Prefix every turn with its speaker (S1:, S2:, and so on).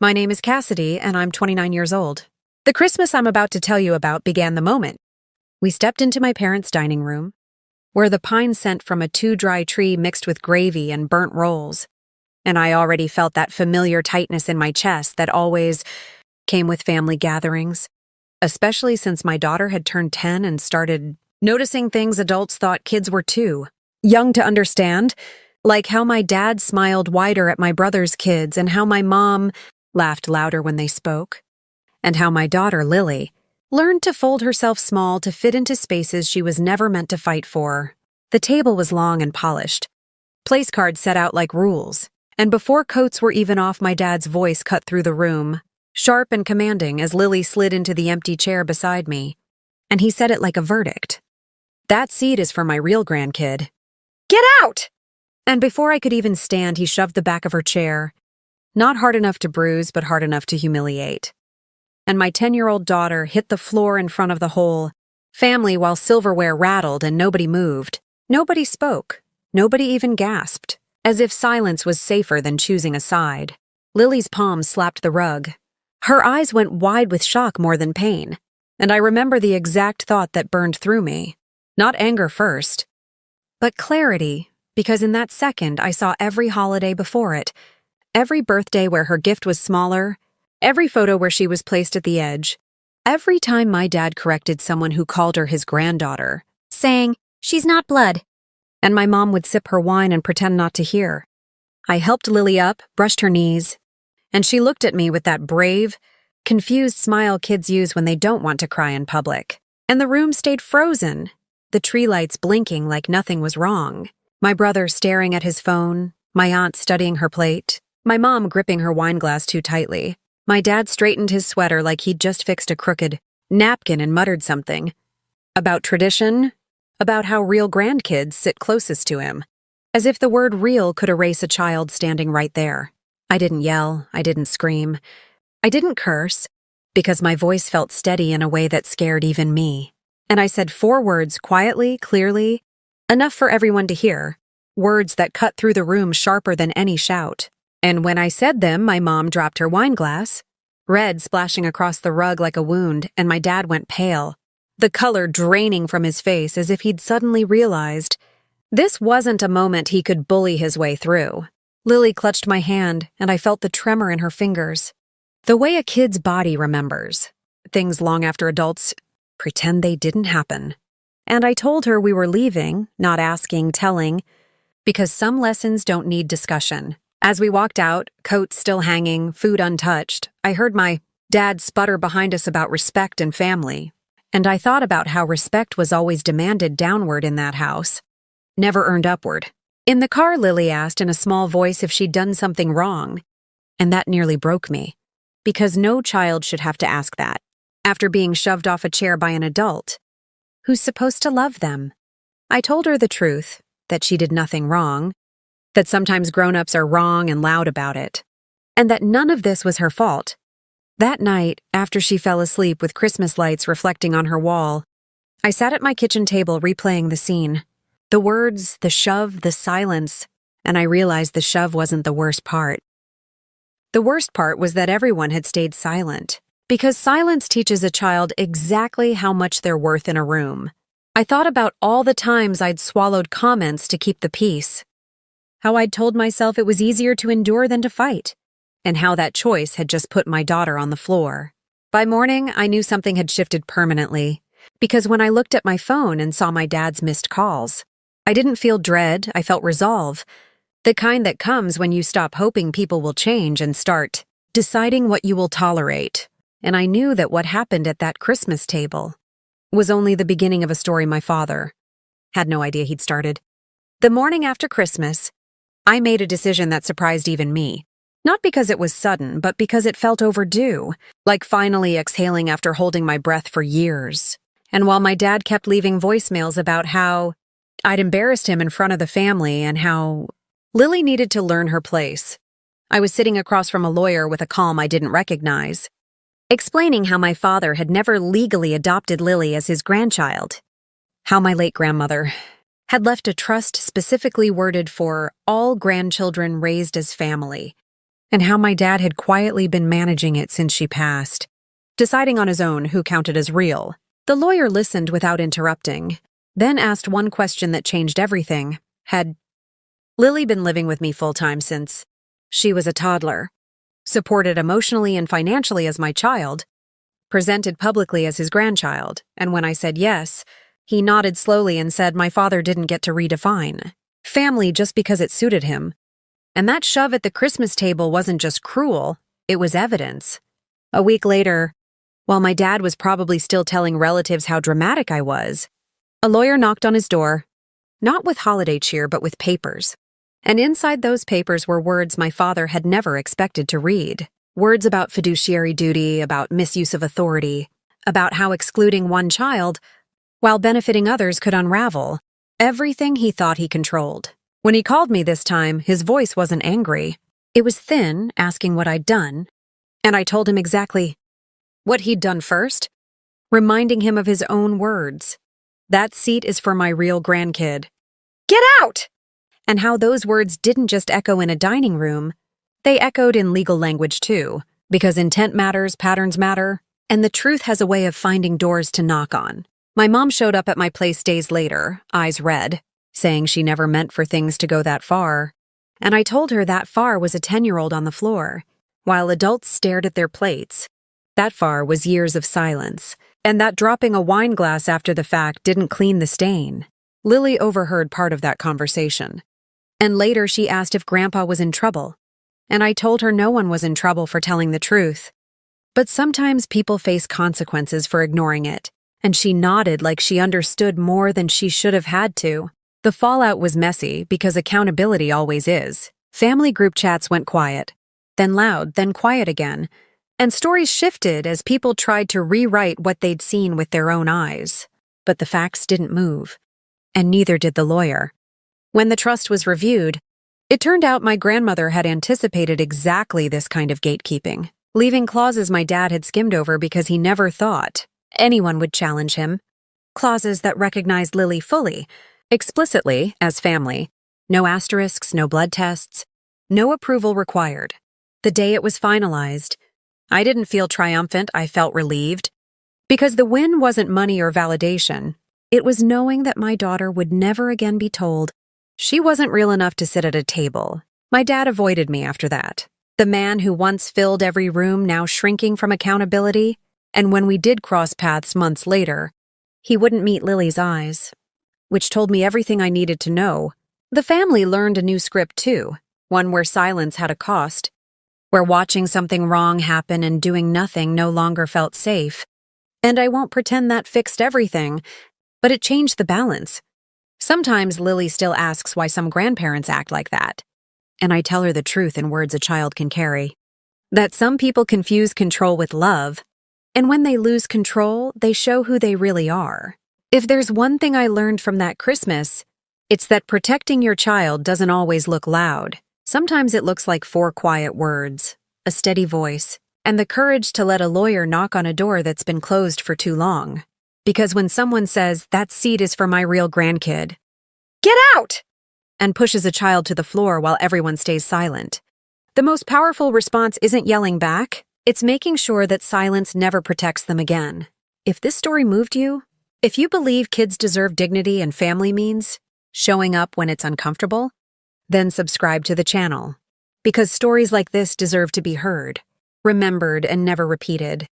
S1: My name is Cassidy, and I'm 29 years old. The Christmas I'm about to tell you about began the moment we stepped into my parents' dining room, where the pine scent from a too-dry tree mixed with gravy and burnt rolls, and I already felt that familiar tightness in my chest that always came with family gatherings, especially since my daughter had turned 10 and started noticing things adults thought kids were too young to understand, like how my dad smiled wider at my brother's kids and how my mom laughed louder when they spoke, and how my daughter, Lily, learned to fold herself small to fit into spaces she was never meant to fight for. The table was long and polished, place cards set out like rules, and before coats were even off, my dad's voice cut through the room, sharp and commanding as Lily slid into the empty chair beside me, and he said it like a verdict. "That seat is for my real grandkid. Get out!" And before I could even stand, he shoved the back of her chair, not hard enough to bruise, but hard enough to humiliate. And my 10-year-old daughter hit the floor in front of the whole family while silverware rattled and nobody moved. Nobody spoke. Nobody even gasped, as if silence was safer than choosing a side. Lily's palms slapped the rug. Her eyes went wide with shock more than pain, and I remember the exact thought that burned through me. Not anger first, but clarity, because in that second I saw every holiday before it, every birthday where her gift was smaller, every photo where she was placed at the edge, every time my dad corrected someone who called her his granddaughter, saying, "She's not blood," and my mom would sip her wine and pretend not to hear. I helped Lily up, brushed her knees, and she looked at me with that brave, confused smile kids use when they don't want to cry in public. And the room stayed frozen, the tree lights blinking like nothing was wrong, my brother staring at his phone, my aunt studying her plate, my mom gripping her wine glass too tightly. My dad straightened his sweater like he'd just fixed a crooked napkin and muttered something. About tradition, about how real grandkids sit closest to him, as if the word real could erase a child standing right there. I didn't yell, I didn't scream, I didn't curse, because my voice felt steady in a way that scared even me. And I said 4 words quietly, clearly, enough for everyone to hear, words that cut through the room sharper than any shout. And when I said them, my mom dropped her wine glass, red splashing across the rug like a wound, and my dad went pale, the color draining from his face as if he'd suddenly realized this wasn't a moment he could bully his way through. Lily clutched my hand, and I felt the tremor in her fingers. The way a kid's body remembers things long after adults pretend they didn't happen. And I told her we were leaving, not asking, telling, because some lessons don't need discussion. As we walked out, coats still hanging, food untouched, I heard my dad sputter behind us about respect and family. And I thought about how respect was always demanded downward in that house, never earned upward. In the car, Lily asked in a small voice if she'd done something wrong, and that nearly broke me, because no child should have to ask that, after being shoved off a chair by an adult who's supposed to love them. I told her the truth, that she did nothing wrong, that sometimes grown-ups are wrong and loud about it, and that none of this was her fault. That night, after she fell asleep with Christmas lights reflecting on her wall, I sat at my kitchen table replaying the scene. The words, the shove, the silence, and I realized the shove wasn't the worst part. The worst part was that everyone had stayed silent, because silence teaches a child exactly how much they're worth in a room. I thought about all the times I'd swallowed comments to keep the peace, how I'd told myself it was easier to endure than to fight, and how that choice had just put my daughter on the floor. By morning, I knew something had shifted permanently, because when I looked at my phone and saw my dad's missed calls, I didn't feel dread, I felt resolve, the kind that comes when you stop hoping people will change and start deciding what you will tolerate. And I knew that what happened at that Christmas table was only the beginning of a story my father had no idea he'd started. The morning after Christmas, I made a decision that surprised even me. Not because it was sudden, but because it felt overdue, like finally exhaling after holding my breath for years. And while my dad kept leaving voicemails about how I'd embarrassed him in front of the family and how Lily needed to learn her place, I was sitting across from a lawyer with a calm I didn't recognize, explaining how my father had never legally adopted Lily as his grandchild, how my late grandmother had left a trust specifically worded for all grandchildren raised as family, and how my dad had quietly been managing it since she passed, deciding on his own who counted as real. The lawyer listened without interrupting, then asked one question that changed everything. Had Lily been living with me full-time since she was a toddler, supported emotionally and financially as my child, presented publicly as his grandchild, and when I said yes, he nodded slowly and said my father didn't get to redefine family just because it suited him. And that shove at the Christmas table wasn't just cruel, it was evidence. A week later, while my dad was probably still telling relatives how dramatic I was, a lawyer knocked on his door, not with holiday cheer but with papers. And inside those papers were words my father had never expected to read. Words about fiduciary duty, about misuse of authority, about how excluding one child while benefiting others could unravel everything he thought he controlled. When he called me this time, his voice wasn't angry. It was thin, asking what I'd done, and I told him exactly what he'd done first, reminding him of his own words. That seat is for my real grandkid. Get out! And how those words didn't just echo in a dining room, they echoed in legal language too, because intent matters, patterns matter, and the truth has a way of finding doors to knock on. My mom showed up at my place days later, eyes red, saying she never meant for things to go that far, and I told her that far was a 10-year-old on the floor, while adults stared at their plates. That far was years of silence, and that dropping a wine glass after the fact didn't clean the stain. Lily overheard part of that conversation, and later she asked if Grandpa was in trouble, and I told her no one was in trouble for telling the truth. But sometimes people face consequences for ignoring it, and she nodded like she understood more than she should have had to. The fallout was messy because accountability always is. Family group chats went quiet, then loud, then quiet again, and stories shifted as people tried to rewrite what they'd seen with their own eyes. But the facts didn't move, and neither did the lawyer. When the trust was reviewed, it turned out my grandmother had anticipated exactly this kind of gatekeeping, leaving clauses my dad had skimmed over because he never thought anyone would challenge him. Clauses that recognized Lily fully, explicitly, as family. No asterisks, no blood tests, no approval required. The day it was finalized, I didn't feel triumphant, I felt relieved. Because the win wasn't money or validation. It was knowing that my daughter would never again be told she wasn't real enough to sit at a table. My dad avoided me after that. The man who once filled every room now shrinking from accountability, and when we did cross paths months later, he wouldn't meet Lily's eyes, which told me everything I needed to know. The family learned a new script too, one where silence had a cost, where watching something wrong happen and doing nothing no longer felt safe. And I won't pretend that fixed everything, but it changed the balance. Sometimes Lily still asks why some grandparents act like that, and I tell her the truth in words a child can carry. That some people confuse control with love, and when they lose control, they show who they really are. If there's one thing I learned from that Christmas, it's that protecting your child doesn't always look loud. Sometimes it looks like 4 quiet words, a steady voice, and the courage to let a lawyer knock on a door that's been closed for too long. Because when someone says, that seat is for my real grandkid, get out! And pushes a child to the floor while everyone stays silent, the most powerful response isn't yelling back, it's making sure that silence never protects them again. If this story moved you, if you believe kids deserve dignity and family means showing up when it's uncomfortable, then subscribe to the channel. Because stories like this deserve to be heard, remembered, and never repeated.